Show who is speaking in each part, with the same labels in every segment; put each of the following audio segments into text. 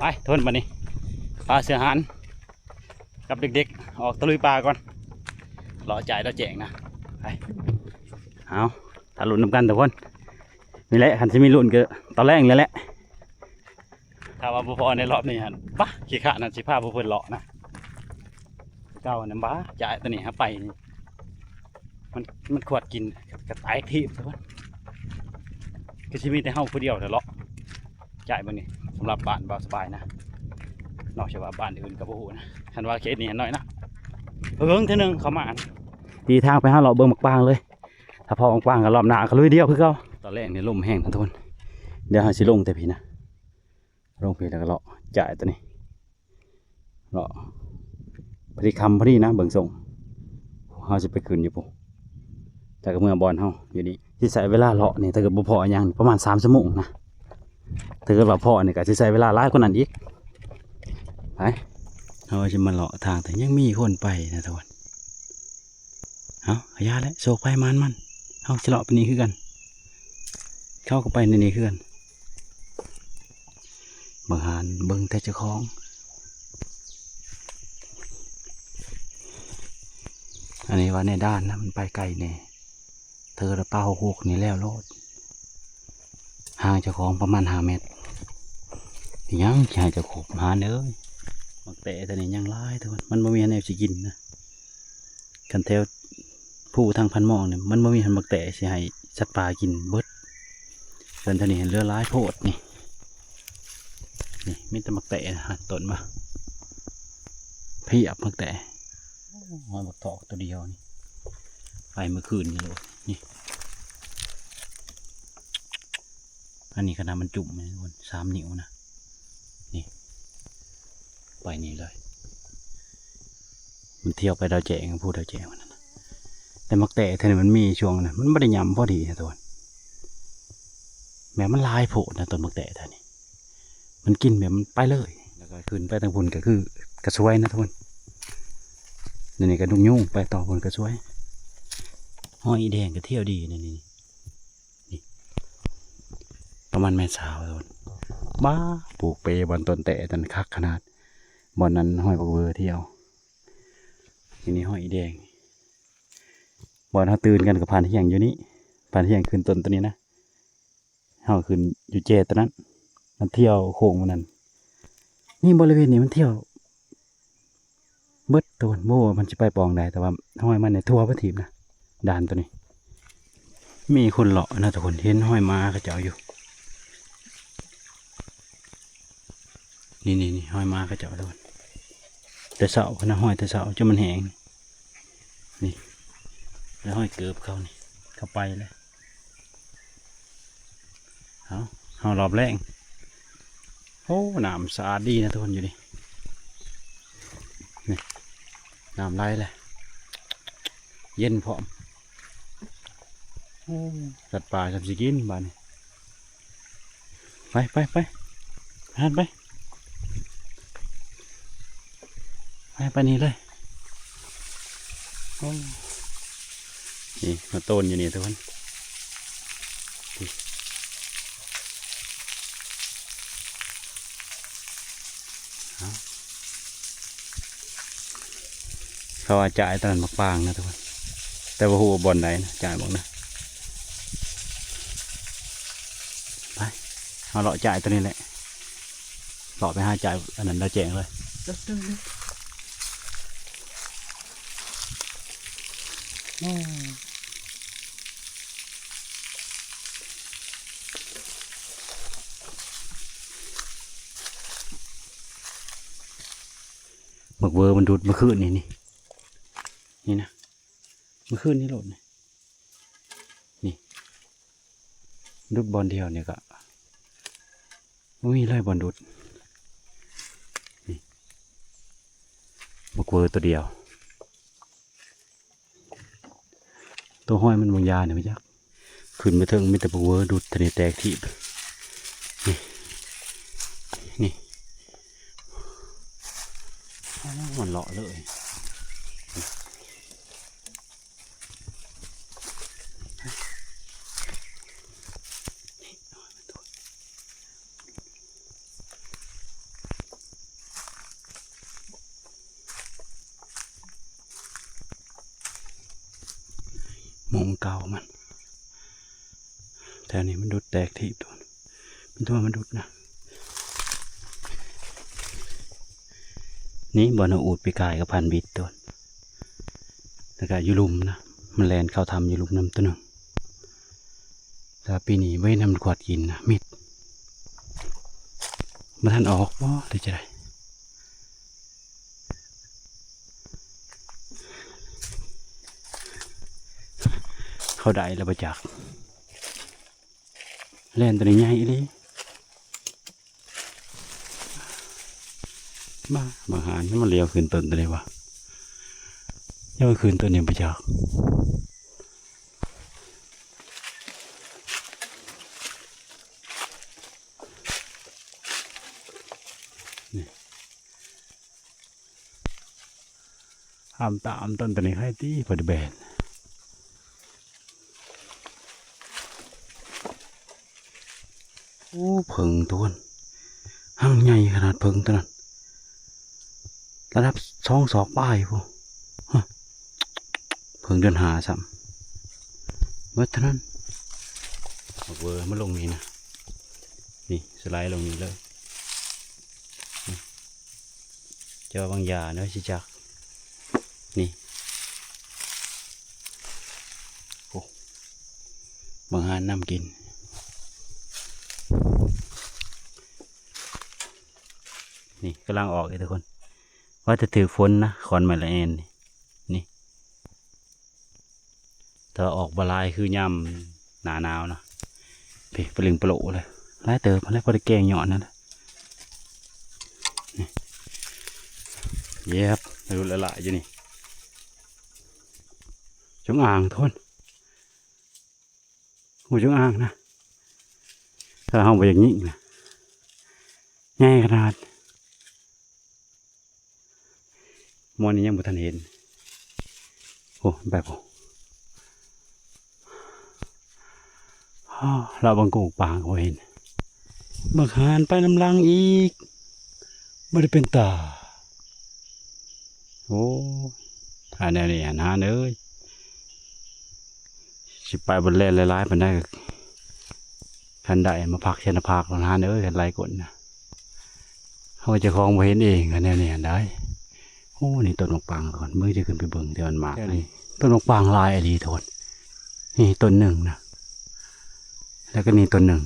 Speaker 1: ไปทนมานี่ปลาเสือหานกับเด็กๆออกตะลุยปลาก่อนรอจ่ายรอแจงนะไปเอาถ้าลุ้นนำกันทุกคนนี่แหละคันที่มีลุ้นก็ตอนแรกเลยแหละถ้าว่าพอในรอบนี้ฮะปะขี้ขาดนั่นสิพาผู้เพิ่นเลาะนะเก้าน้ำบ้าจ่ายตัวนี้ฮะไปมันขวดกินกระต่ายทีบทุกคนก็ชิมีแต่เฮาผู้เดียวแต่เลาะจ่ายบางนี่สำหรับบ้านเบาสบายนะนอกจากว่าบ้านอื่นกับผู้นะคันว่าเคสนี้หน่อยนะเพิ่งเท่านึงเขามาตีทางไปหาเราเบิ่งมักปางเลยถ้าพอมักปางก็รอบหน้าก็ลุยเดียวคือเขาตอนแรกนี่ลมแห้งทุกคนเดี๋ยวหาสิลงแต่พี่นะลงพี่แล้วก็เลาะจ่ายตัวนี้เลาะพอดีคำพอดีนะเบิ่งส่งเขาจะไปคืนอยู่ปุ๊แต่ก็เมื่อบอลเขาอยู่นี่ที่ใส่เวลาเลาะนี่ถ้าเกิดบ่พออย่างประมาณ3 ชั่วโมงนะถ้าเกิดว่าพอนี่ก็จะใช้เวลาหลายกว่านั้นอีกไปเราจะมาเลาะทางแต่ยังมีคนไปนะทุกคนเอาขยะแล้วโศกไปมันเอาจะเลาะไปนี่คือกันเข้าก็ไปในนี่คือกันบางหานเบิ่งแต่เจ้าของอันนี้ว่าในด้านนะมันไปไกลแน่เธอระเป้าหกนี่แล้วโลดห่างเจ้าของประมาณ5 เมตรยังใช่เจ้าของหาเนื้อมักเตะแต่นี่ยังร้ายทุกคนมันบ่มีแนวสิกินนะคันเทวผู้ทางพันหมองเนี่ยมันบ่มีหันมักเตะสิให้สัตว์ป่ากินเบิดเกินเท่านี้เห็นเรือร้ายโพดนี่มีแต่มักเตะหัดต้นมาเพียบมักเตะหอยบักทอกตัวเดียวนี่ไปเมื่อคืนนี่เลยนี่อันนี้ขนาดมันจุ่มเลยคน3 นิ้วนะนี่ไปนี่เลยมันเที่ยวไปดาวแจงพูดดาวแจงมันนะแต่มักเตะเท่านี้มันมีช่วงนะมันไม่ได้ยำพอดีนะตัวแม้มันลายโผล่นะต้นมักเตะเท่านี้มันกินแบบมันไปเลยแล้วก็ขึ้นไปทางพุ่นก็คือกระสวยนะทุกคนนี่ก็ดุงยุ่งไปต่อบนกระสวยห้อยแดงก็เที่ยวดีนี่ประมาณ1 เมตรทุกคนบ้าปลูกเปบอลต้นเตะตันคักขนาดบอลนั้นห้อยบักเบอร์เที่ยวทีนี้ห้อยแดงบอลเขาตื่นกันกับพันเที่ยงอยู่นี่พันเที่ยงขึ้นต้นตัวนี้นะเขาขึ้นอยู่เจตนั้นมันเที่ยวโค้งมันนั้นนี่บริเวณนี้มันเที่ยวเบิดตัวโม่มันจะไปปองได้แต่ว่าห้อยมันในทั่วประทีปนะด่านตัวนี้มีคนเลาะนะทุกคนเห็นห้อยม้าเขาเจ้าอยู่นี่ห้อยม้าเขาเจ้าทุกคนแต่เสาขนาดห้อยแต่เสาจนมันแห้งนี่แล้วห้อยเกือบเขานี่เข้าไปเลยเอารอบแรงโอ้น้ำสะอาดดีนะทุกคนอยู่นี่น้ำไหลเลยเย็นพร้อมสัตว์ป่าสัตว์สิกินบ้านนี้ไปหันไปนี่เลยนี่มาต้นอยู่นี่ทุกคนเขาว่าจ่ายตอนมักปางนะทุกคนแต่ว่าหัวบอลไหนนะจ่ายบอกนะไปเอาเลาะจ่ายตัวนี้แหละเลาะไปหาจ่ายอันนั้นเราแจงเลยหมึกเวอร์มันดูดเมื่อคืนนี่นะเมื่อคืนนี่โหลดนี่ดูดบอลเดียวเนี่ยก็ไม่มีเลยบอลดูดนี่หมึกเวอร์ตัวเดียวตัวห้อยมันบางยาเนี่ยไม่ยักขึ้นไปเถิงมีแต่หมึกเวอร์ดูดทะเลแตกทีบนี่มันเลาะเลย งเก่ามันแถวนี้มันดุดแตกทีตัวมันตัวมันดุดนะนี่บอนอูดปีกายกับพันบิดตัวแล้วก็ยูลุมนะมันแลนเข้าทำยูลุมน้ำตัวหนึ่งแต่ปีนี้ไม่นำขวดกินนะมิดมันทันออกว่าได้จะได้เขาได้แล้วประจักษ์แลนตัวนี้ใหญ่เลยมาบางหารนี่มันเลี้ยวขึ้นต้นตัวนี้วะเลี้ยวขึ้นต้นนี้ประจักษ์ห้ามตามต้นตัวนี้ให้ตีพอดีแบนโอ้เพิงตัวห้างใหญ่ขนาดเพิงตัวนั้นระดับ2 ศอกป้ายพวกเพิงเดินหาซ้ำเมื่อเท่านั้นเวอร์มาลงนี้นะนี่สไลด์ลงนี้เลยเจอบางยาเนื้อชิจักนี่โอ้บางหานน้ำกินนี่กำลังออกเลยทุกคนว่าจะถือฝนนะคอนไมละแอนนี่ถ้าออกบลายคือยำหนาหนาวนะพี่ปลึงปโลเลยไล่เติมมาแล้วพอได้แกงหยอดนั่นแหละเย็บดูละลายอยู่นี่จงอ่างทนหูจงอ่างนะถ้าห้องไปอย่างนี้นะง่ายขนาดมอนี้ยังไม่ทันเห็นโอ้แบบเราบังกูปางเขาเห็นบังหานไปน้ำลังอีกไม่ได้เป็นตาโอ้ท่าแนวนี้หาเนยสิไปบนเล่นหลายๆมันได้คันใดมาพักเชนพักหาเนยกันไรกดนะเขาจะคลองมาเห็นเองกันแนวนี้ได้โอ้นี่ต้นนกปางก่อนมือจะขึ้นไปเบิ่งเดี๋ยวมันมากนี่ต้นนกปางลายอดีโทษนี่ต้นหนึ่งนะแล้วก็นี่ต้นหนึ่ง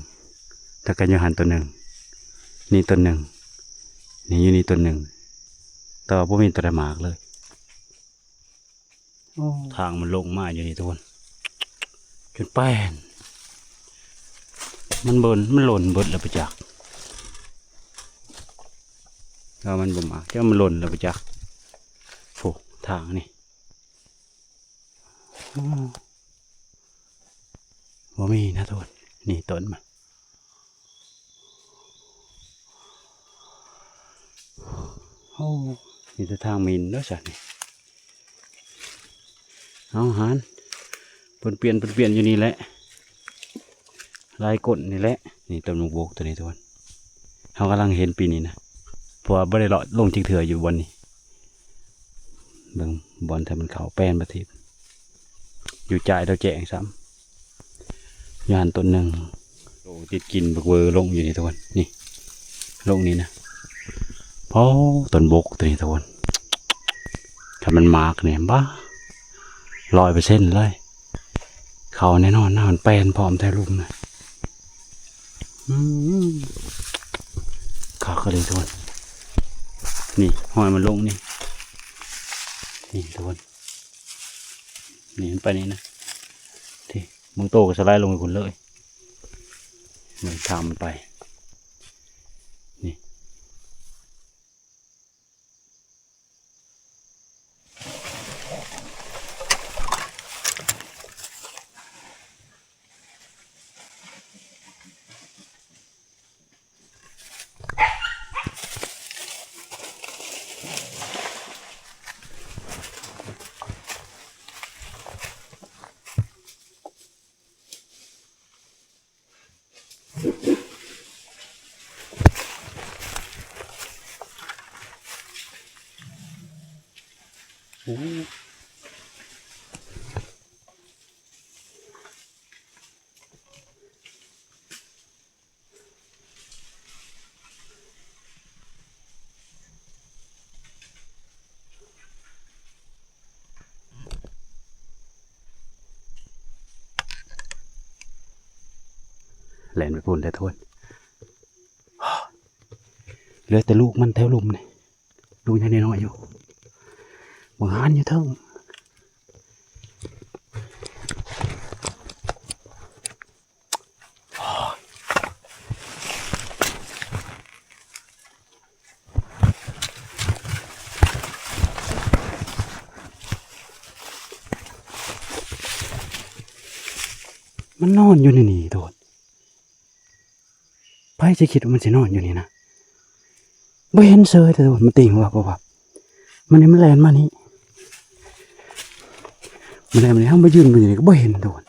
Speaker 1: แล้วก็ยูหันต้นหนึ่งนี่ต้นหนึ่งนี่อยู่นี่ต้นหนึ่งต่อพวกมีต้นหมากเลยทางมันลงมาอยู่นี่ทุกคนจนแป้นมันหล่นเบิดแล้วไปจักแล้วมันบ่มากเจ้ามันหล่นแล้วไปจักโอ้ทางนี่ว่ามีนะทุกคนนี่ต้นมันโอ้นี่จะทางมินด้วยสัตว์นี่เอาหันเปลี่ยนอยู่นี่แหละลายกดนี่แหละนี่ต้นมุกบกตัวนี้ทุกคนเขากำลังเห็นปีนี้นะเพราะว่าไม่ได้เลาะลงจิงเถื่ออยู่บนนี้เบิ่งบอลทำมันเขาแป้นประทิบอยู่จ่ายเราแจงซ้ำยานต้นหนึ่งโอ้ติดกินบักเวอร์ลงอยู่นี่ทุกคนนี่ลงนี้นะเพราะต้นบกตัวนี้ทุกคนถ้ามันมากเนี่ยบ้า100%เลยเขาแน่นอนนะมันแป้นพร้อมแท้รูปนะเขาก็เลยทุกคนนี่หอยมันลงนี่ทุกคนนี่มันไปนี่นะที่มึงโตก็สไลด์ลงไปคนเลยเหมือนทำมันไปนี่ แล่นไปพุ่นได้ทวนเหลือแต่ลูกมันแถวลุมนี่ลูกยังน้อยอยู่บางหันอยู่เทิงมันนอนอยู่ในนี่โดดไพ่จะคิดว่ามันจะนอนอยู่นี่นะไม่เห็นเซยแต่โดดมันติ่งว่าป่ะมันนี่มันแลนมานี่มันแลนมานี่ห้ามไปยืนมันอยู่นี่ก็ไม่เห็นโดด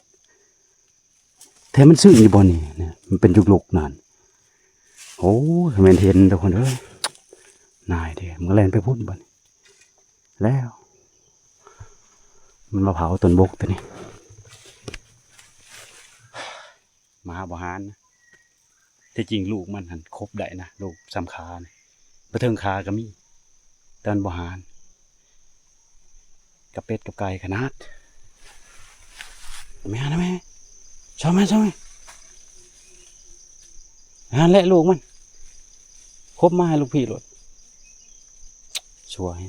Speaker 1: แถมมันซึ้งอยู่บนนี่เนี่ยมันเป็นยุกลุกนั่นโอ้ทำไมเห็นทุกคนเอ้ยนายเดียมันแลนไปพุ่นบนแล้วมันมาเผาต้นบกตัวนี้มาบ่หานนะแต่จริงลูกมันหันครบได้นะลูกสำคาเนี่ยประเทิงคาก็มีแต่มันบ่หานกับเป็ดกับไก่ขนาดไม่หานะแม่ชอบไหมหานและลูกมันครบมาให้ลูกพี่หลดช่วย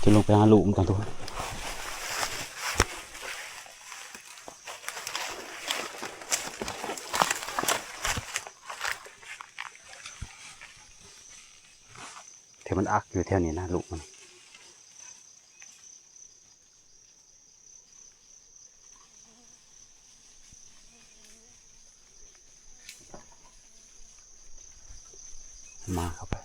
Speaker 1: จะลงไปหาลูกมันก่อนตัวเดี๋ยวมันอักอยู่แถวนี้นะลูกมันมาเข้าไป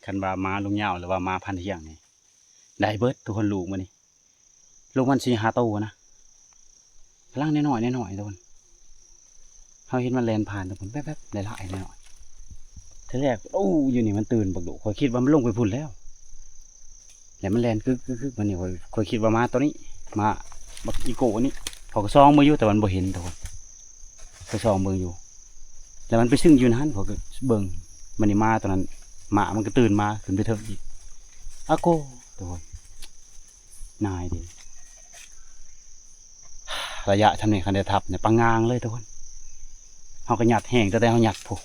Speaker 1: คันว่ามาลุงเหย้าหรือว่ามาพันเที่ยงนี่ได้เบิดทุกคนลูกมันนี่ลูกมัน4-5 ตัวนะพลังน้อยๆทุกคนเขาเห็นมันแลนผ่านทุกคนแป๊บๆหลายๆน้อยๆทีแรกโอ้อยู่นี่มันตื่นบักดุคอยคิดว่ามันลงไปพุ่นแล้วแล้วมันแลนกึกมันนี่คอยคิดว่ามาตัวนี้มาบักอีโก้นี่พอกระซองมืออยู่แต่มันบ่เห็นทุกคนกระซองมืออยู่แล้วมันไปซึ่งอยู่นั้นพอก็เบิ่งมันนี่มาตอนนั้นหมามันก็ตื่นมาขึ้นไปเถิงอีกอาโก้ทุกคนนายดิระยะทำนี่คันเดทับเนี่ยปังงางเลยทุกคนเขาก็หยัดแห้งแต่เขาหยัดผูก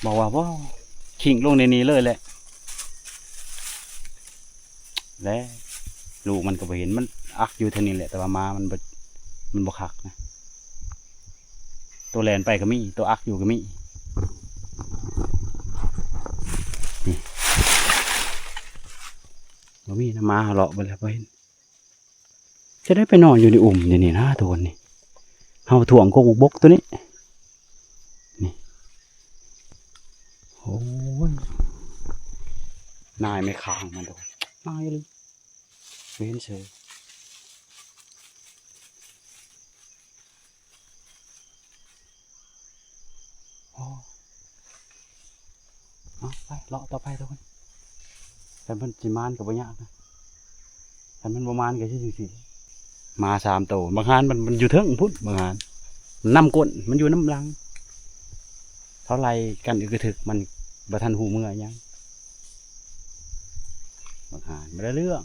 Speaker 1: บอกว่าว้าวขิงลงในนี้เลยแหละและลูกมันก็ไปเห็นมันอักอยู่เท่านี้แหละแต่ว่ามามันบกคักนะตัวแลนไปก็มีตัวอักอยู่ก็มีนี่ก็มีนะมาเลาะไปแล้วไปเห็นจะได้ไปนอนอยู่ในอุ่มนี่นะตัวนี้เฮาถ่วงกบกตัวนี้นี่โอ้ยนายไม่ค้างมันโดนนายเลยเว้นเฉยโอ้เอาไปเลาะต่อไปทุกคนแต่มันจิมานกับปัญญานะแต่มันประมาณกับที่สี่มา3 ตัวบางฮานมันอยู่เทิงพุ่นบางฮานน้ำก้นมันอยู่น้ำลังเท่าไรกันอึกระถึกมันประทันหูเมื่อยังบางฮานไม่ได้เรื่อง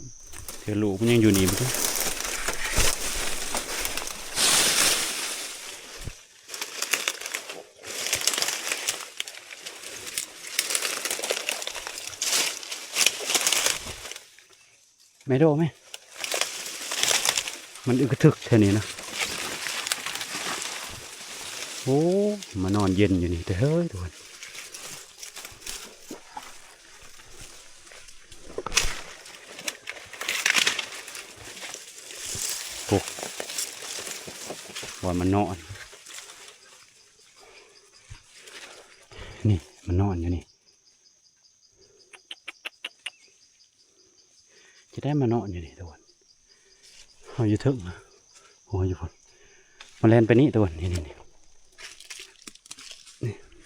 Speaker 1: เธอลูกมันยังอยู่นี่มั้งไม่โดไหมมันอึกระทึกเท่านี้นะโอ้มานอนเย็นอยู่นี่แต่เฮ้ยทุกคนโอ้ว่ามันนอนนี่มันนอนอยู่นี่จะได้มานอนอยู่นี่ทุกคนเอาอยู่ทึ่งนะโอ้ยอยู่พุ่นมันแลนไปนี่ทุกคนนี่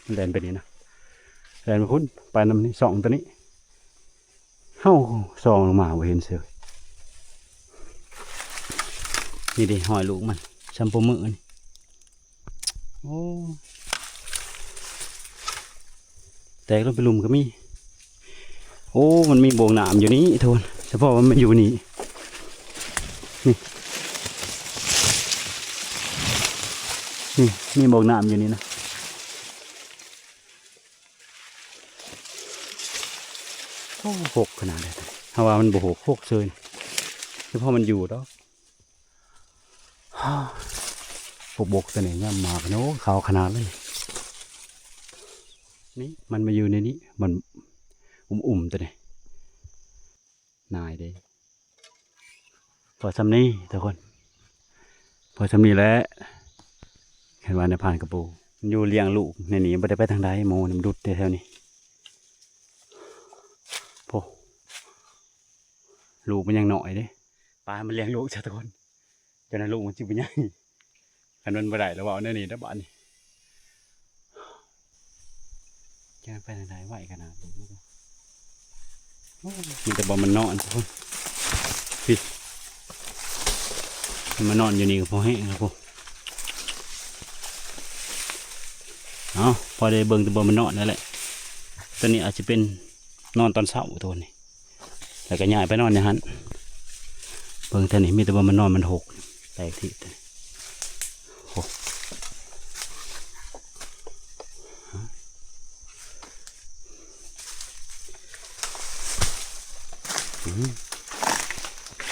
Speaker 1: มันแลนไปนี่นะแลนไปพุ่นไปนำนี่2 ตัวนี้เข้า2 ลงมาเห็นเสือนี่ดิหอยลูกมัน ชัมพูมือนี่โอ้แตกลงไปลุมก็มีโอ้มันมีโบงหนามอยู่นี่โทนเฉพาะว่ามันอยู่นี่นี่มีโบงหนามอยู่นี่นะโอ้หกขนาดเลยถ้าว่ามันโบหกเลยเฉพาะมันอยู่แล้วพวกบกตัวนี้ย่ำมากโน้ขาวขนาดเลยนี่มันมาอยู่ในนี้มันอุ่มตัวนี้นายเด้พอสำนี้ทุกคนพอสำนี้แล้วเห็นว่าในผ่านกระปูอยู่เลี้ยงลูกในนี้ไม่ได้ไปทางใดโมนี่มันดุดแถวนี้โอ้ลูกมันยังหน่อยเด้ปลามันเลี้ยงลูกจ้ะทุกคนจนนั้นลูกมันจิบใหญ่อันนั้นไม่ได้แล้วว่าในนี้นะบ้านนี่จะไปทางใดไหวขนาดนี้มีแต่บอมันนอนทุกคนพี่มันนอนอยู่นี่ก็พอแห้งครับผมเอาพอได้เบิ่งแต่บอมันนอนนั่นแหละตอนนี้อาจจะเป็นนอนตอนเช้าตัวนี้แล้วก็ย้ายไปนอนในหันเบิ่งตอนนี้มีแต่บอมันนอนมันหกแตกที่หก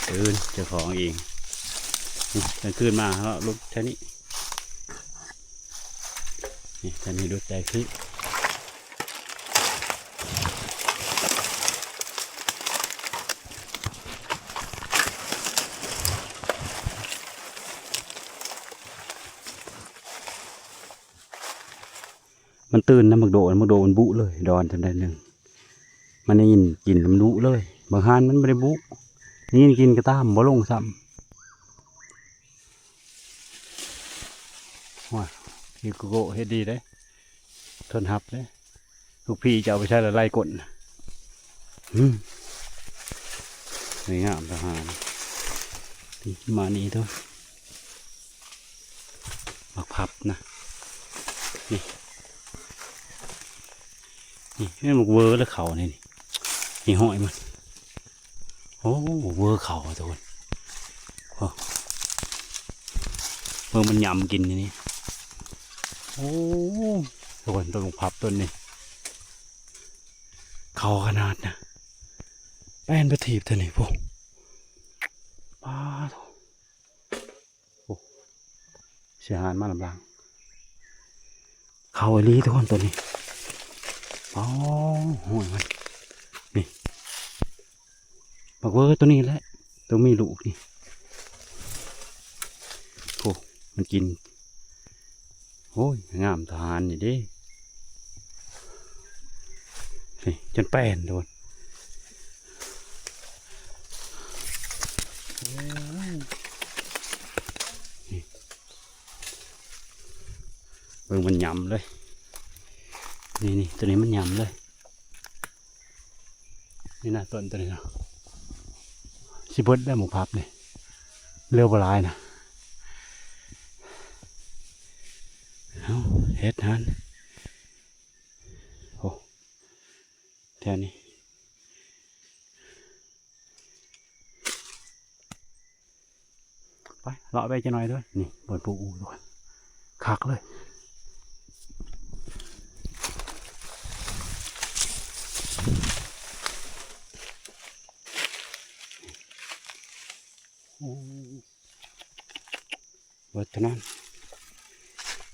Speaker 1: ตื่นเจ้าของเองกลางคืนมาแล้วลุกแค่นี้นี่ท่านนี้ดูใจขึ้นมันตื่นนะมักโดมันบุเลยดอนทันใดหนึ่งมันได้ยินกินมันดุเลยบางฮานมันไม่ได้บุนี่กินกระต้ามบ่ลงซ้ำว้าฮิโกโกเฮ็ดดีได้ทนหับเลยลูกพี่จะเอาไปใช้ไล่กดนี่งามทหารนี่มานี่ตัวมักพับนะนี่นี่มันเวอร์แล้วเขาเนี่ยนี่ห้อยมันโอ้เวอร์เขาทุกคนเวอร์มันยำกินนี่โอ้ทุกคนต้นพับต้นนี้เขาขนาดนะแป้นประทีปตัวนี้พวกป้าโอ้เสียหายมากลำบากเขาไอ้ลีทุกคนตัวนี้อ๋อห้อยมันนี่บอกว่าตัวนี้แหละตัวมีลูกนี่โอ้มันกินโอ้ยงามทหารนี่ดินี่จนแป้นโดนเบิ่งมันยำเลยนี่ตัวนี้มันยำเลยนี่นะต้นตัวนี้เนาะชิบดได้หมูพับนี่เร็วบลายนะเอาเฮ็ดฮันโอ้แถวนี้ไปเลาะไปจะหน่อยด้วยนี่บนปูอูด้วยคักเลยเบิดเท่านั้น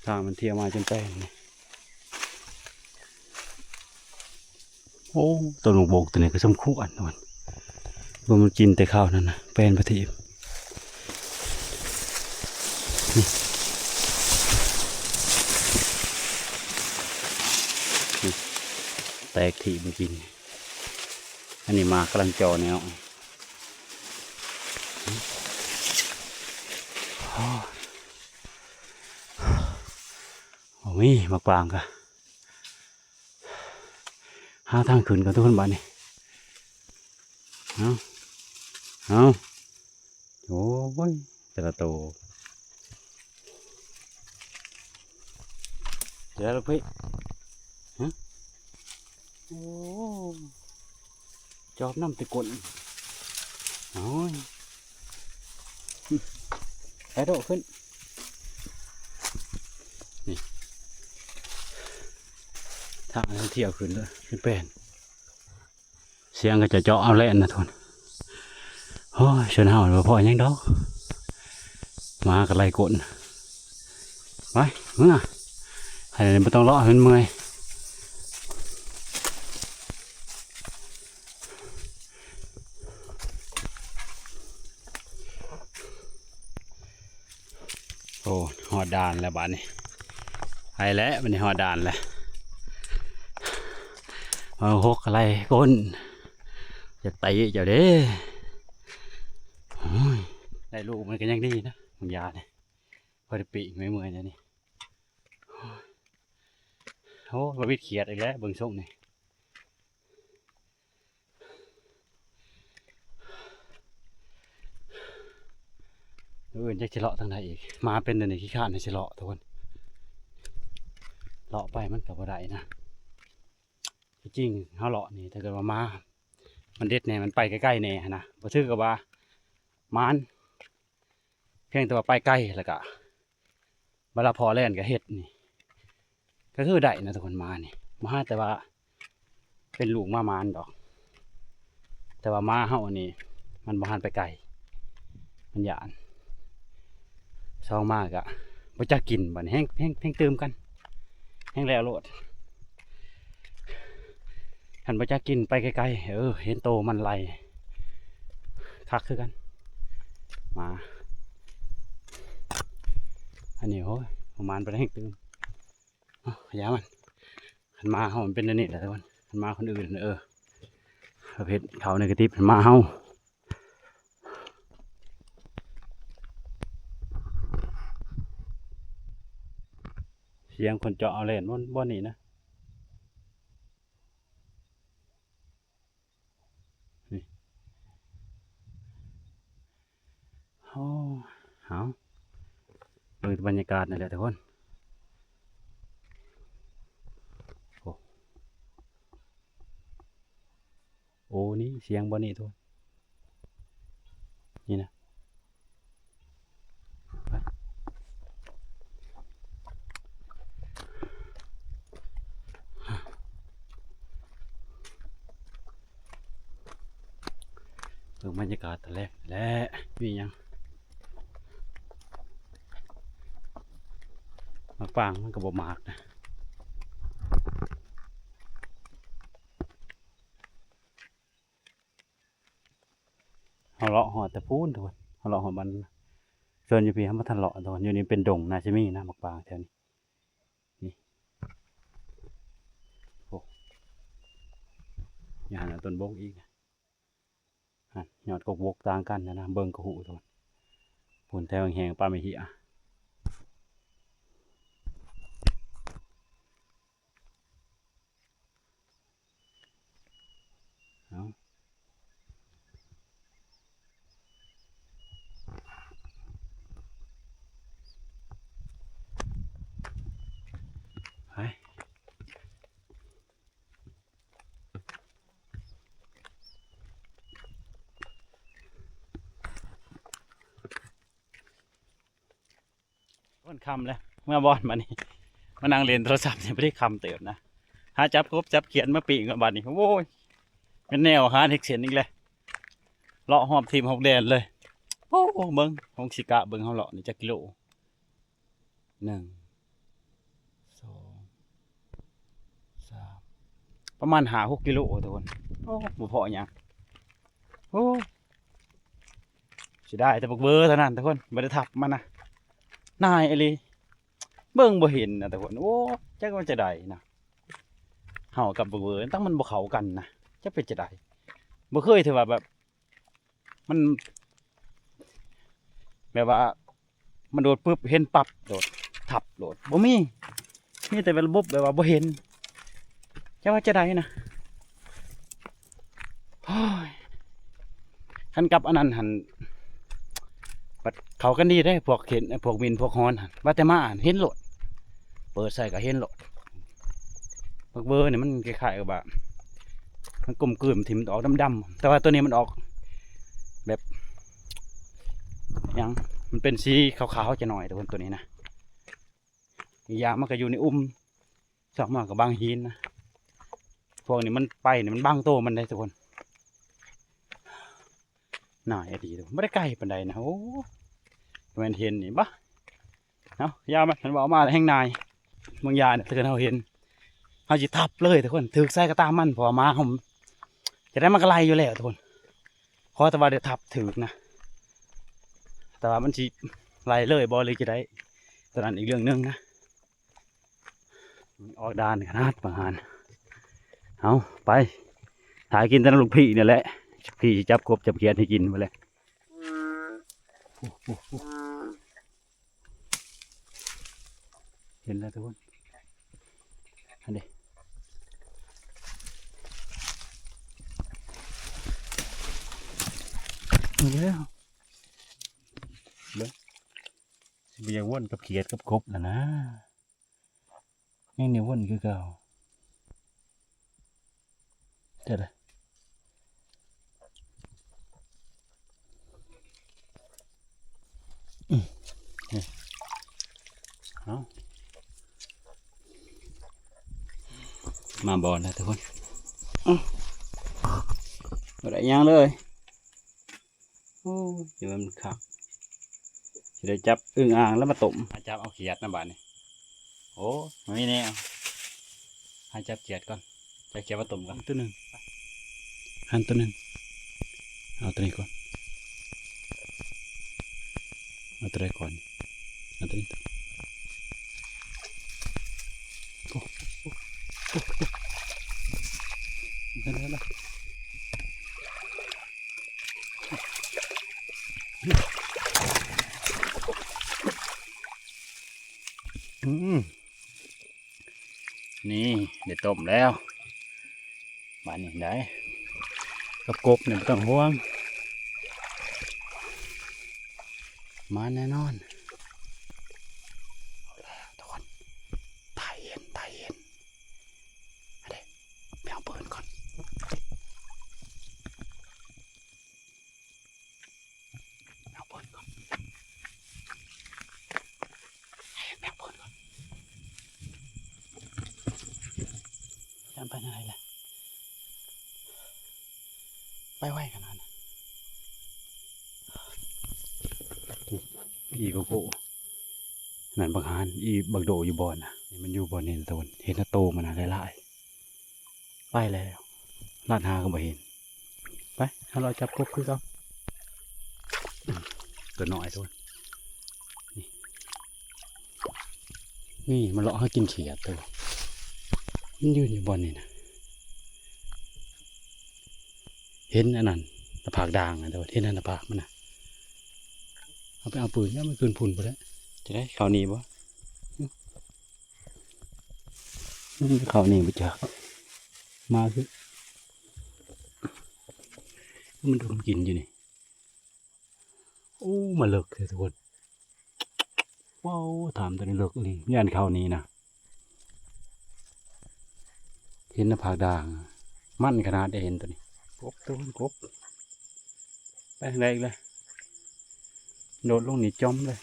Speaker 1: ทางมันเที่ยวมาจนแป้งนี่โอ้ต้นโบกตัวนี้ก็สมควรนะมันกินแต่ข้าวนั่นนะแป้นประทีปแตกทีมันกินอันนี้มากำลังจอแนวโอ้ยมากลางกะหาทางขึ้นกับทุกคนบ้านนี่เอาโอ้ยแต่ละโต ดี๋ยวเราพี่ฮะโอ้จอบน้ำตะกนโอ้ยแอโดขึ้นนี่ทางเที่ยวขึ้นเลยขึ้นเป็นเสียงก็จะเจาะเอาแล่นนะทุนโอ้ยชนเห่าหรือพ่อยังดอกมากับไรกดไปมึงอ่ะให้ไม่ต้องเลาะให้มันเมื่อยโอ้หอดด่านแล้วบ้านนี้ไปแล้วมันนี่หอดด่านแล้วเอาหกอะไรก้นจะไต่เจ้าเด้ได้ลูกมันก็ยังดีนะมึงยาเนี่ยพอได้ปีกไม่เมื่อยนะนี่โอ้บวิดเขียดอีกแล้วเบิ่งส่งนี่อื่นจะเลาะทางไหนอีกมาเป็นเดี๋ยวนี้ขี้ข้านให้เลาะทุกคนเลาะไปมันกับอะไรนะจริงเขาเลาะนี่ถ้าเกิดว่ามามันเด็ดเนี่ยมันไปใกล้ๆเนี่ยนะพอชื่อกับว่ามันเพียงแต่ว่าไปใกล้แล้วก็เวลาพอแล่นก็เห็ดนี่ก็คือได้นะทุกคนมานี่มาแต่ว่าเป็นลูกมามานดอกแต่ว่ามาเฮาอันนี้มันบ่หันไปไกลมันหยานซองมากอะบ่จะกินบัดแห้งเติมกันแห้งแล้วโลดหันบ่จะกินไปไกลๆเห็นโตมันไหลคักคือกันมาอันนี้โอ้ยประมาณไปแห้งเติมขยะมันหันมาเฮามันเป็นอันนี้แหละทุกคนหันมาคนอื่นประเภทเขาในกระติบหันมาเฮาเสียงคนเจาะเอาเล่นบ่นี่นะนี่โอ้เอาเบิ่งบรรยากาศนี่แหละทุกคนโอ้นี่เสียงบ่นี่ทุกคนนี่นะเบิ่งบรรยากาศแต่แรกและมียังมาฟางมันก็บ่มากนะเอาเลาะหอดแต่พูนทุกคนเอาเลาะหอดมันเชิญอยู่พี่ให้มาทันเลาะทุกคนอยู่นี่เป็นดงนะใช่ไหมนะมักปางแถวนี้นี่โอ้ยานต้นบกอีกยอดกกบกต่างกันนะเบิ่งกระหูทุกคนผลแถวแห้งปลาไม่เหี้ยต้นคำเลยเมื่อบอลมานี่มานั่งเรียนโทรศัพท์ยังไม่ได้คำเติมนะหาจับครบจับเขียนมาปีกับบัตรนี่โอ้ยเป็นแนวหาเทคเสียนอีกเลยเลาะหอบทีมหกแดนเลยโอ้เบิ้งของสิกะเบิ้งเขาเลาะนี่จะกิโล1 2 3ประมาณ6 กิโลทุกคนโอ้บุพออย่างโอ้สิได้แต่บักเบอร์เท่านั้นทุกคนไม่ได้ทับมันนะนายอะไรเบิ่งบ่เห็นนะทุกคนโอ้จักมันจะได้นะเห่ากับบักเบอร์ตั้งมันบ่เข้ากันนะจะเป็นจะได้บ่เคยถือว่าแบบมันแบบว่ามันโดดปุ๊บเห็นปับโดดทับโดดบ่มีแต่เป็นระบบแบบว่าบ่เห็นจะว่าจะได้นะขันกับอันนั้นหันเขากันดีได้พวกเห็นพวกวินพวกฮอนหันว่าแต่มาเห็นโหลดเปิดใส่ก็เห็นโหลด บักเบอร์เนี่ยมันคล้ายๆกับแบบมันกลมกลืนถิ่มนออกดำๆแต่ว่าตัวนี้มันออกแบบยังมันเป็นสีขาวๆจะหน่อยแต่ตัวนี้นะยามันก็อยู่ในสองมากกับบางหินนะพวกนี้มันไปเนี่ยมันบางโตมันได้ทุกคนน่าจะดีทุกคนไม่ได้ใกล้ปานใดนะโอ้มันเห็นนี่ปะเนาะยามันบอกมาแห้งนายบางยาเนี่ยถ้าเกิดเราเห็นเราจะทับเลยทุกคนถือใส่กระตามันพอมาผมจะได้มันกระไรอยู่แล้วทุกคนขอแต่ว่าเดี๋ยวทับถือนะแต่ว่ามันจีไรเลยบอเลยจะได้ตอนนั้นอีกเรื่องนึงนะออกดานขนาดบางหันเอาไปถ่ายกินแต่ลูกพี่เนี่ยแหละพี่จับกบจับเขียดให้กินไปเลยเห็นแล้วทุกคนอันนี้แล้วเบิ้งเบียว่นกับเขียดกับกบนะยังเนี่ยว่นคือเก่าเดี๋ยวเลยเอามาบอลแล้วทุกคนมาได้ยังเลยโอ้ยเดี๋ยวมันขับจะได้จับอึ่งอ่างแล้วมาต้มจับเอาเขียดนะบ้านนี่โอ้ไม่แน่ให้จับเขียดก่อนจับเขียดมาต้มก่อนตัวหนึ่งหั่นตัวหนึ่งเอาตัวนี้ก่อนเอาตัวไหนก่อนเอาตัวนี้โอ้ได้แล้วนี่เดี๋ยวต้มแล้วบ้านนี้ได้กับกบเนี่ยไม่ต้องห่วงมาแน่นอนทุกคนตายเย็นอะไรไปเอาปืนก่อนเอาปืนก่อนไปเอาปืนก่อนจะไปไหนล่ะไปไหวขนาดนั้นอีกโก้นั่นบางฮานอีบักโดอยู่บ่อนนะนี่มันอยู่บ่อนนี่ตะวันเห็นโตมันอะไรไล่ไปแล้วลาดหาก็บ่เห็นไปถ้าเราจับกบคือเขาตัวน้อยตัวนี่มันเลาะให้กินเขียดตัวมันอยู่ในบ่อนนี่นะเห็นอันนั้นตะผากด่างนะตัวเห็นอันตะผากมันนะเอาไปเอาปืนแล้วมันคืนพุ่นไปแล้วจะได้เขาหนีบ่เขาหนีไปเจอมาคือมันโดนกินอยู่นี่โอ้มาเลิกเลยทุกคนว้าวถามตัวนี้เลิกนี่ยันเขานี้นะเห็นหน้าผากด่างมั่นขนาดได้เห็นตัวนี้กบตัวกบไปไหนอีกเลยโดดลงนี่จมเลย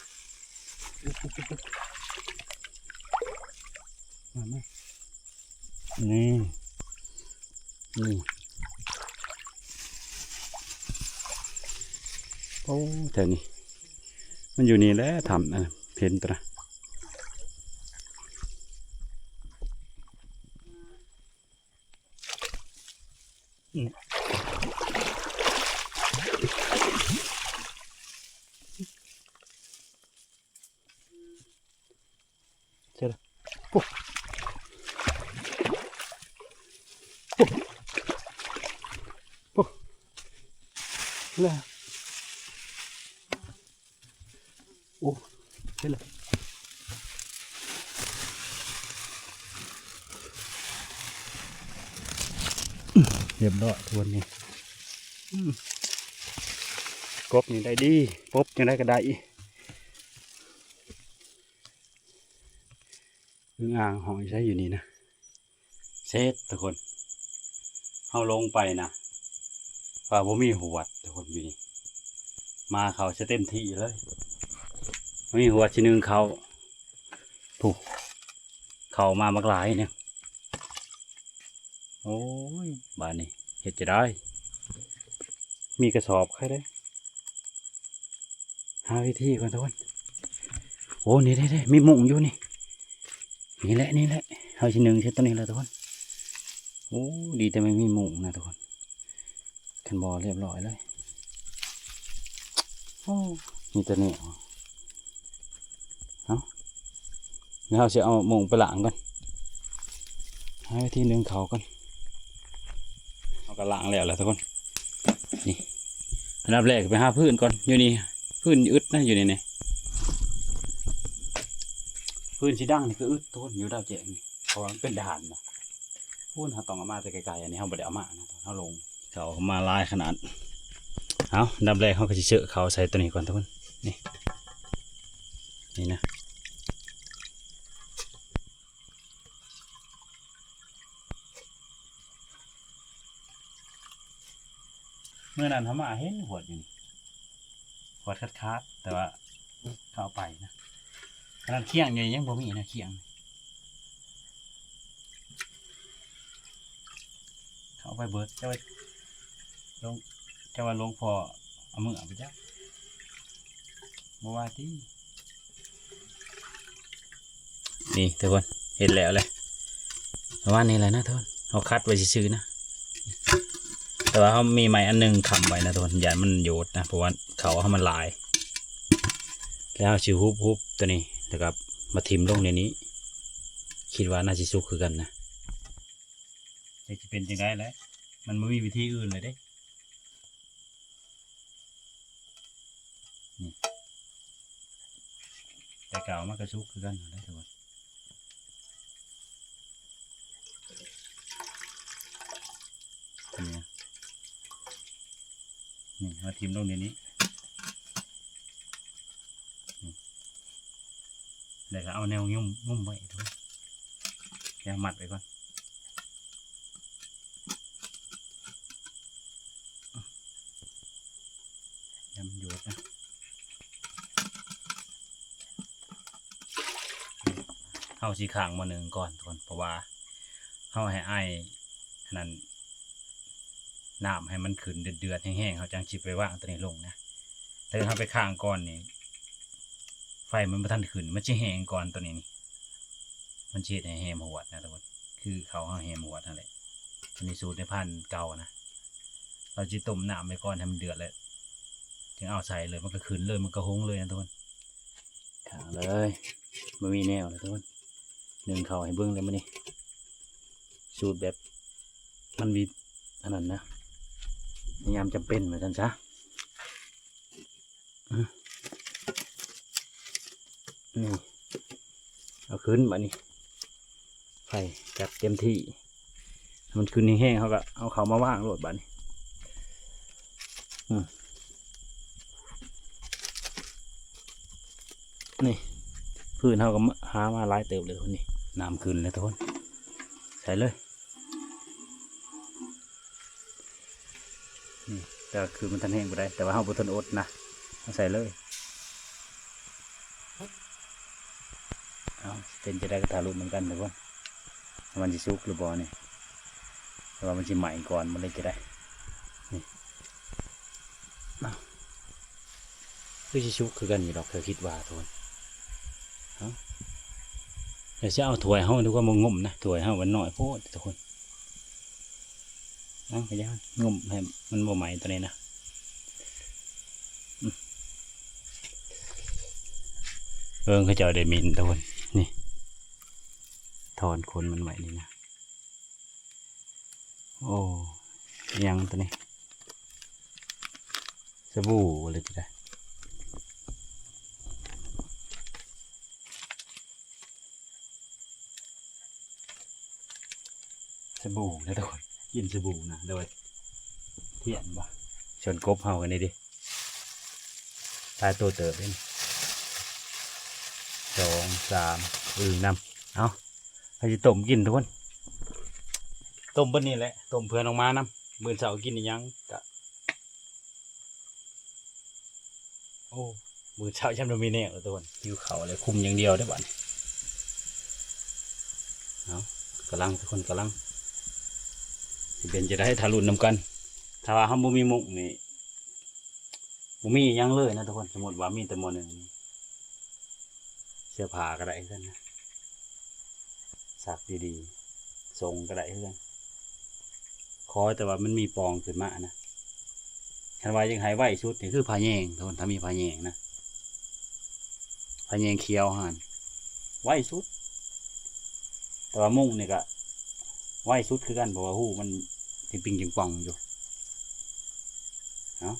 Speaker 1: นี่โอ้แต่นี่มันอยู่นี่แหละทำเห็นตัวนะเจอแล้วปุ๊บปุ๊บแล้วโอ้เจอแล้วเรียบร้อยทวนนี่กบนี่ได้ดีปบยังได้ก็ได้อึ่งอ่างหอยใช้อยู่นี่นะ เสร็จทุกคนเอาลงไปนะว่าบ่มีหัวทุกคนอยู่นี่มาเขาจะเต็มที่เลยมีหัวชิ้นหนึ่งเขาถูกเขามามักหลายเนี่ยโอ้ยบ้านนี้เห็ดจะได้มีกระสอบใครได้หาวิธีก่อนทุกคนโอ้นี่ได้มีมุ้งอยู่นี่นี่แหละเอาชิ้นหนึ่งเช่นตัวนี้แหละทุกคนโอ้ดีแต่ไม่มีมุ้งนะทุกคนคันบอเรียบร้อยเลยโอ้มีตัวนี้เอาเดี๋ยวเราจะเอามุ้งไปล้างก่อนหาวิธีหนึ่งเขาก่อนเอากระล้างแล้วแหละทุกคนนี่อันดับแรกไปหาพื้นก่อนอยู่นี่พื้นอึดนะอยู่นี่พื้นสีดังนี่คืออึดทุกคนอยู่ดาวแจงนี่เพราะมันเป็นด่านนะพูนเขาต้องเอามาแต่ไกลๆอันนี้เขาไม่ได้เอามานะเขาลงเขามาลายขนาดเอาดับแรกเขาก็จะเชื่อเขาใส่ตัวนี้ก่อนทุกคนนี่นะเมื่อนั้นเขามาเห็นหัวอยู่นี่หัวคัดแต่ว่าเขาเอาไปนะขนาดเคียงอยู่ยังบ่มีนะเคียงเขาไปเบิดเจ้าว่าลงพอเอามือเอาไปจ้ะบ่ว่าที่นี่ทุกคนเห็นแล้วเลยประมาณนี้แหละนะทุกคนเขาคัดไว้ซื่อๆนะแต่ว่าเขามีไม้อันนึงค้ำไว้นะทุกคนอย่ามันโยดนะเพราะว่าเขามันลายแล้วชิวฮุบตัวนี้นะครับมาทิมลงในนี้คิดว่าน่าจะสุกคือกันนะจะเป็นยังไงแล้วมันไม่มีวิธีอื่นเลยเด้นี่แต่เก่ามากกระสุกคือกันได้ทุกคนนี่มาทิมลงในนี้เดี๋ยวเอาแนวงุ้มไว้ทุกคนแค่มัดไว้ก่อนยำโยดนะเอาสีขางมาหนึ่งก่อนทุกคนเพราะว่าเอาให้ไอ้นั้นน้ำให้มันขึ้นเดือดแห้งๆเขาจังจิบไปว่างตัวนี้ลงนะแต่ถ้าไปข้างก่อนนี่ไฟมันไม่ทันขึ้นมันจะแห้งก่อนตัวนี้นี่มันจะให้แห้งหัวนะทุกคนคือเขาแห้งหัวนั่นแหละอันนี้สูตรในพันเก่านะเราจะต้มน้ำไปก่อนให้มันเดือดเลยถึงเอาใส่เลยมันก็ขึ้นเลยมันก็หงเลยนะทุกคนข้างเลยมันมีแนวเลยทุกคนหนึ่งเขาให้เบิ้งเลยมันนี่สูตรแบบมันมีอันนั้นนะพยายามจำเป็นเหมือนกันซะนี่เอาขึ้นมานี่ไฟจับเต็มที่มันขึ้นแห้งๆเขาก็เอาเขามาว่างโหลดบ้านี้นี่พื้นเขาก็หามาหลายเติบเลยคนนี้น้ำขึ้นเลยทุกคนใส่เลยนี่แต่คือมันทันแห้งไปได้แต่ว่าเขาบนทนอดนะใส่เลยเอาเป็นจะได้กระถาลุเหมือนกันทุกคนมันจะซุกหรือบอเนี่ยแต่ว่ามันจะใหม่ก่อนมันเลยจะได้นี่คือจะซุกคือกันอยู่หรอกเธอคิดว่าทุกคนเดี๋ยวจะเอาถ้วยเขาดูว่ามันงมนะถ้วยเขามันน้อยโพดทุกคนนั่งไปยังงมให้มันบ่ใหม่ตัวนี้นะเขาจะได้มินทุกคนนี่ถอนคนมันไหวนี่นะโอ้ยังตัวนี้สบู่เลยจะได้สบู่นะทุกคนกินสบู่นะโดยเทียนบ่ชนกบเฮากันนี่ดิตายตัวเติบเป็น2 3นำเอาให้ต้มกินทุกคน ต้มเบิ่นนี่แหละต้มเพื่อนออกมานํมื้อเช้ากินอีหยังกะโอ้มื้อเช้าฉันบ่มีแนวแล้วทุกคนหิวข้าวเลยคุมอย่างเดียวได้อบัดนี้เอากำลังทุกคนกำลังสิเป็นจะได้ทารุณนำกันถ้าว่าเฮาบ่มีมุกนี่บ่มีหยังเลยนะทุกคนสมมุติว่ามีแต่หม้อหนึงนี่เสื้อผ้าก็ได้คือกันนะซักดีๆส่งก็ได้คือกันขอแต่ว่ามันมีปองขึ้นมานะคันว่ายังให้ไว้ชุดนี่คือผ้าแยงทุกคนถ้ามีผ้าแยงนะผ้าแยงเขียวหั่นไว้ชุดแต่ว่ามุ้งนี่ก็ไว้ชุดคือกันเพราะว่าหู้มันปิงๆป่องๆอยู่เนาะ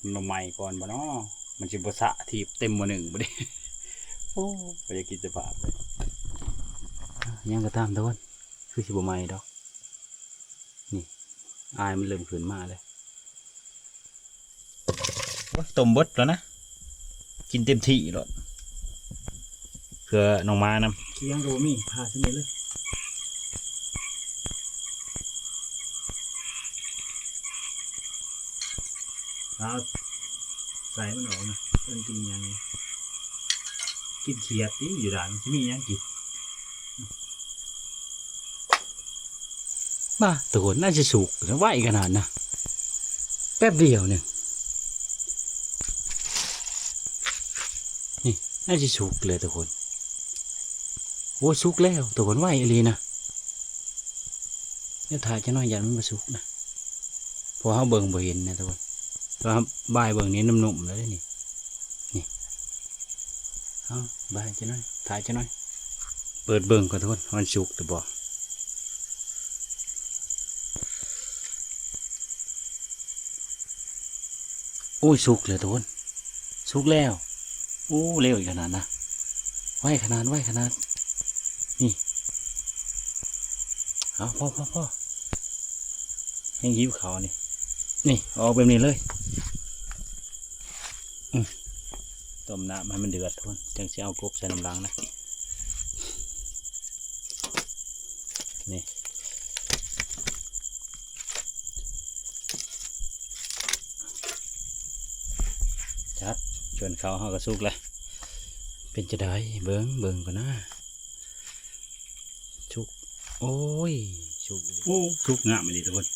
Speaker 1: มันใหม่ก่อนบ่เนาะมันสิบ่สะที่เต็มหม้อหนึ่งบ่ดิ โอ้บ่อยากกินจะบาปเลยยังก็ตามทุกคนคือสิบ่ใหม่ดอกนี่อายมันเริ่มขึ้นมาเลยต้มเบิดแล้วนะกินเต็มที่แล้วเพื่อน้องมานำยังก็บ่มีพาซิเลยเอาใส่มันออกนะเพิ่นกินยังกินเขียดนี่อยู่ด่านสิมียังกินมาตัวน่าจะสุกไหวขนาดนะแป๊บเดียวเนี่ยนี่น่าจะสุกเลยทุกคนโอ้สุกแล้วทุกคนไหวอะไรนะเดี๋ยวถ่ายจะน้อยยันมันมาสุกนะเพราะเขาเบิ่งบ่เห็นนะทุกคนเพราะบายเบิ่งนี้นุ่มๆเลยนี่นี่เอาบายจะน้อยถ่ายจะน้อยเปิดเบิ่งก่อนทุกคนมันสุกหรือบ่โอ้ยสุกเลยทุกคนสุกแล้วโอ้เร็วอีกขนาดนะไหวขนาดนี่เอาพ่อยังหิวเขานี่ออกแบบนี้เลยต้มน้ำให้มันเดือดทุกคนจังจะเอากบใส่น้ำล้างนะนี่ชัดชวนเขาก็สุกเลยเป็นจะได้เบิ่งก่อนนะชุกโอ้ยชุกโอ้ชุกงามเลยทุกคน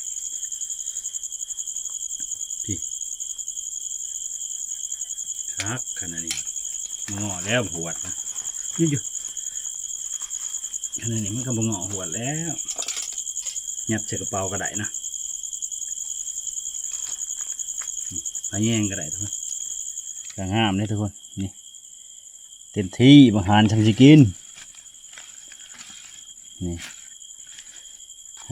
Speaker 1: พี่ครับขนาดนี้งอแล้วหัวนะอยู่ขนาดนี้มันก็งอหัวแล้วยัดใส่กระเป๋าก็ได้นะพาแยงก็ได้ทุกคนก็งามเลยทุกคนนี่เต็มที่บางหารทำสิกินนี่เ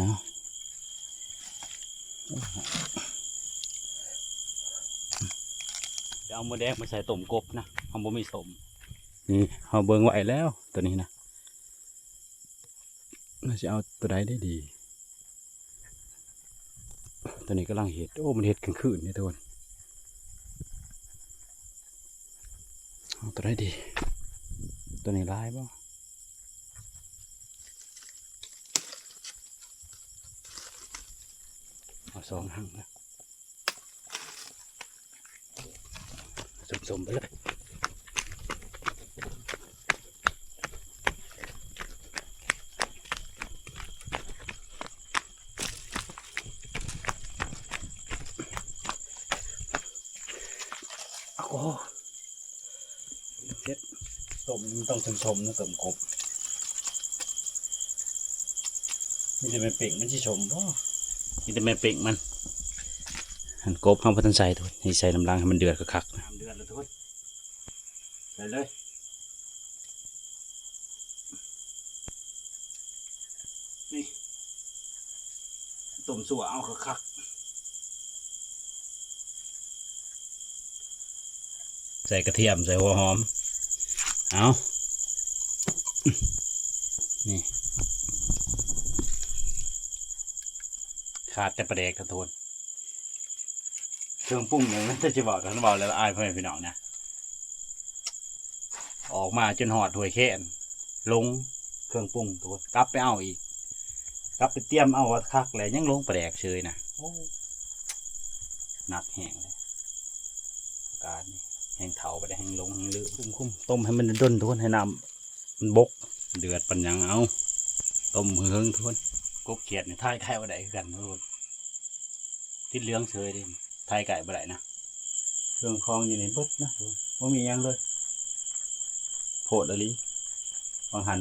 Speaker 1: อาหมูแดงมาใส่ต้มกบนะเอาบ่มีสมนี่เอาเบิ่งไว้แล้วตัวนี้นะน่าจะเอาตัวใดได้ดีตัวนี้กำลังเห็ดโอ้มันเห็ดกลางคืนนี่ทุกคนเอาตัวใดดีตัวนี้ลายบ่เอาสองหั่งนะสมๆไปเลยโอ้เช็ดต้มต้องสมๆนะต้มกบมีแต่แม่เป่งมันสิชมบ่มีแต่แม่เป่งมันหันกบเข้าพันใส่ทุกนี่ใส่น้ำล้างให้มันเดือดคักๆนะเดือดแล้วทุกใส่เลยนี่ต้มสัวเอาคักๆใส่กระเทียมใส่หัวหอมเอานี่ขาดแต่ปลาแดกกระโทนเครื่องปรุงอย่างนั้นจะบอกท่านบอกแล้วอายพ่อแม่พี่น้องนะออกมาจนหอดถวยแค้นลง รื่องปรุงทุกคนกลับไปเอาอีกกลับไปเตรียมเอาคักแล้วยังลงปลาแดกเฉยนะโอ้หนักแห้งเลยอาการนี่แห้งเถาไปได้แห้งลงแห้งลือคุ้มต้มให้มันด้นทุกคนให้น้ำมันบกเดือดปันยังเอาต้มเฮืองทุกคนกบเขียดนี่ทายไข่บ่ได้คือกันทุกคนติดเหลืองเฉยดิทายไก่บ่ได้นะเครื่องคลองอยู่ในเบิดนะว่ามียังเลยโพดอะไรบางหัน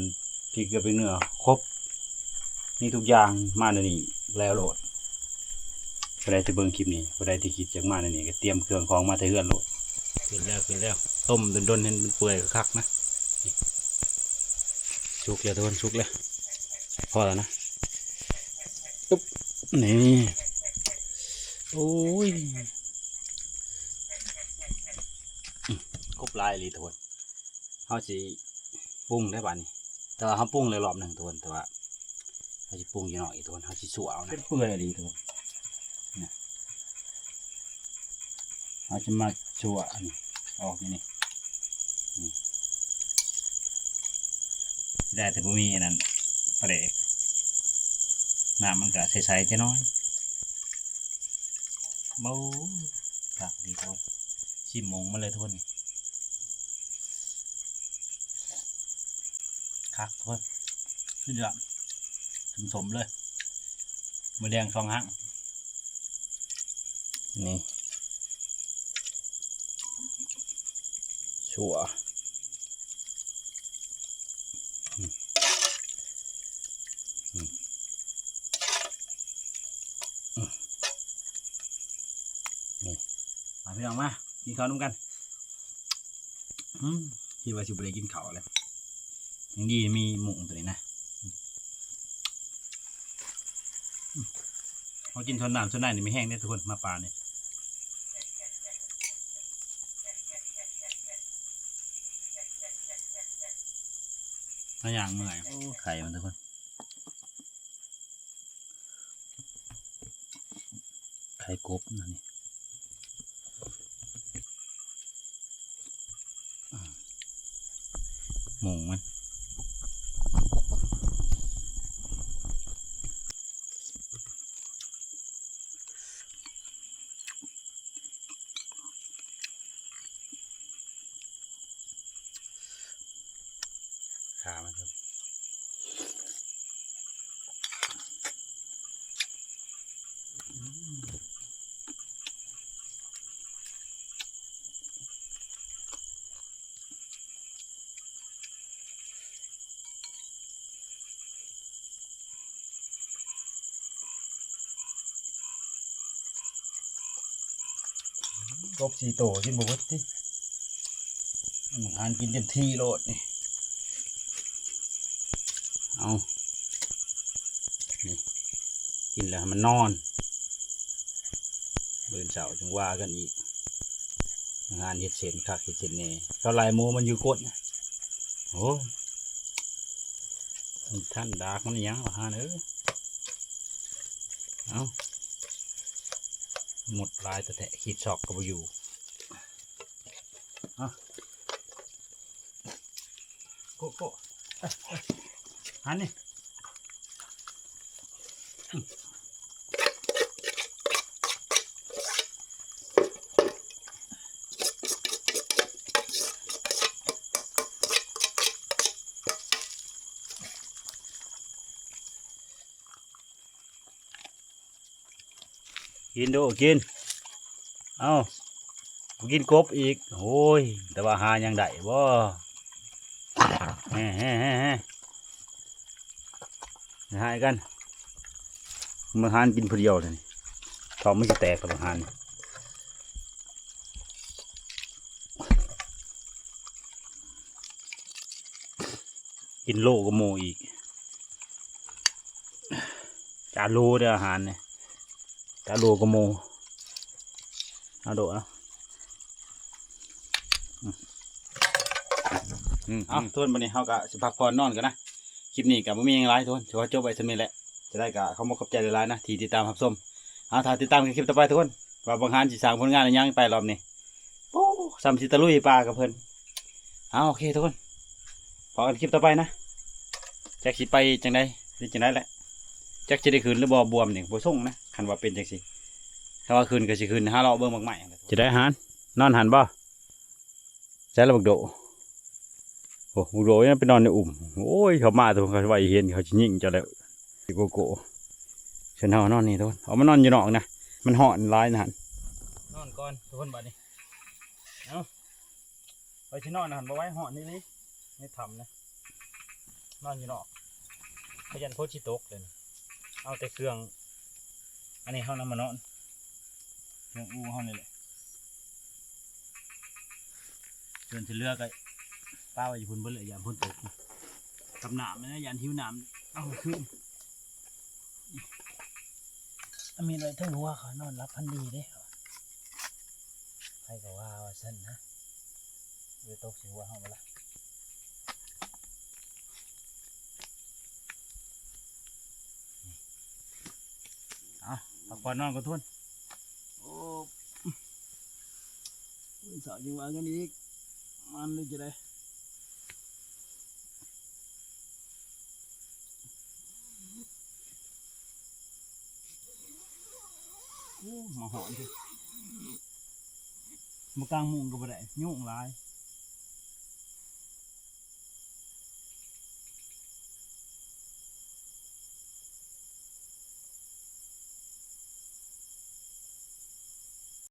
Speaker 1: ที่เกือบไปเนื้อครบนี่ทุกอย่างมาในนี้แล้วโหลดพอได้ที่เบิ่งคลิปนี้พอได้ที่คิดจากมาในนี้ก็เตรียมเครื่องของมาแต่เฮือนโหลดขึ้นแล้วต้มดนๆให้มันเปื่อยคักนะชุกแล้วทุกคนชุกแล้วพอแล้วนะตุ๊บนี่โอ้ยครบลายเลยทุกคนเขาสิปรุงได้บ้านี้แต่ว่าเขาปรุงเลยรอบหนึ่งทุกคนแต่ว่าเขาจะปรุงอยู่หน่อยทุกคนเขาจะสั่วเอานะเปื่อยดีทุกคนเนี่ยเขาจะมาสั่วอันนี้ออกนี่ได้แต่บ่มีอันนั้นปลาเด็กน้ำมันก็ใสๆจะน้อยเบาคักดีทุกคนชิมมงมาเลยทุกคนคักทุกคนสุดยอดสมเลยมือแดงฟองฮักนี่ชัวนี่มาพี่น้องมากินข้าวนุ่มกันคิดว่าสิบเลยกินข้าวแล้วยังดีมีหมูตัวนี้นะพอกินชนน้ำชนได้นี่ไม่แห้งได้ทุกคนมาปลาเนี่ยถ้าอย่างเมื่อยโอ้ไข่มันทุกคนไข่กบนะนี่หมูมันขามันครับกบสีโตกินบุกที่หานกินเต็มที่โลดนี่เอานี่กินแล้วมันนอนเบื่อเสาจึงว่ากันอีกงานเห็ดเช่นคักเห็ดเช่นนี่เขาลายโมมันอยู่กดโอ้ท่านดากมันยังวะฮะเนอเอาหมดลายแต่แทะขีดชอกก็ไปอยู่โก้หันนี่กินดูกินเอากินกบอีกโอ้ยแต่ว่าหายังได้บ่หายกันมือหานกินผู้เดียวเลยท้องไม่จะแตกกับหานกินโลก็โมอีกจานโลเด้ออาหารเนี่ยจานโลก็โมเอาโดดนะเอาทุนวันนี้เขาก็สิพักผ่อนนอนกันนะคลิปนี้กับไม่มีอย่างไรทุนถือว่าจบไปสำเร็จแล้วจะได้กับเขามาขอบใจหลายๆนะที่ติดตามรับชมเอาถ้าติดตามคลิปต่อไปทุกคนว่าบางฮันสิสร้างผลงานอะไรยังไปรอบนี้โอ้ซ้ำสิตะลุยปลากับเพิ่นเอาโอเคทุกคนพอกันคลิปต่อไปนะ จักสิไปจังไดสิจังไดแหละจักสิได้คืนหรือบ่บวมนี่บ่ส่งนะคันว่าเป็นจังซี่ถ้าว่าคืนก็สิคืนหาเลาะเบิ่งบักใหม่จะได้หันนอนหันบ่ใช่แล้วบักโดโอ้บักโดยังไปนอนในอุ่มโอ้ยเขามาตัวเขาว่าเห็นเขาสิยิงเจ้าแล้วโกโก้ฉันเฮานอนนี่ทุกคนเอามานอนอยู่นอกนะมันฮ้อนหลายนะหันนอนก่อนทุกคนบัดนี้เอาไปสินอนหันบ่ไหว้ฮ้อนนี่นี่ไม่ทำนะนอนอยู่นอกพยันโพชิตกเลยเอาแต่เครื่องอันนี้เขานำมานอนเครื่องอูเขานี่แหละส่วนที่เลือกก็ป้าไว้อยู่พุ่นเบิ่เลยยามพุ่นตกกับหนามนะยานหิวหนามเอาขึ้นมีอะไรทั้งหัวเขานอนรับพันดีเด้ใครก็ว่าสั้นนะเดี๋ยวตกสิหัวเขามาละเอาพักผ่อนนอนก็ทุนโอ้สาวยังว่ากันอีกมันเลยจะได้มาหอนสิมากลางมุงก็บ่ได้ยุ่งหลาย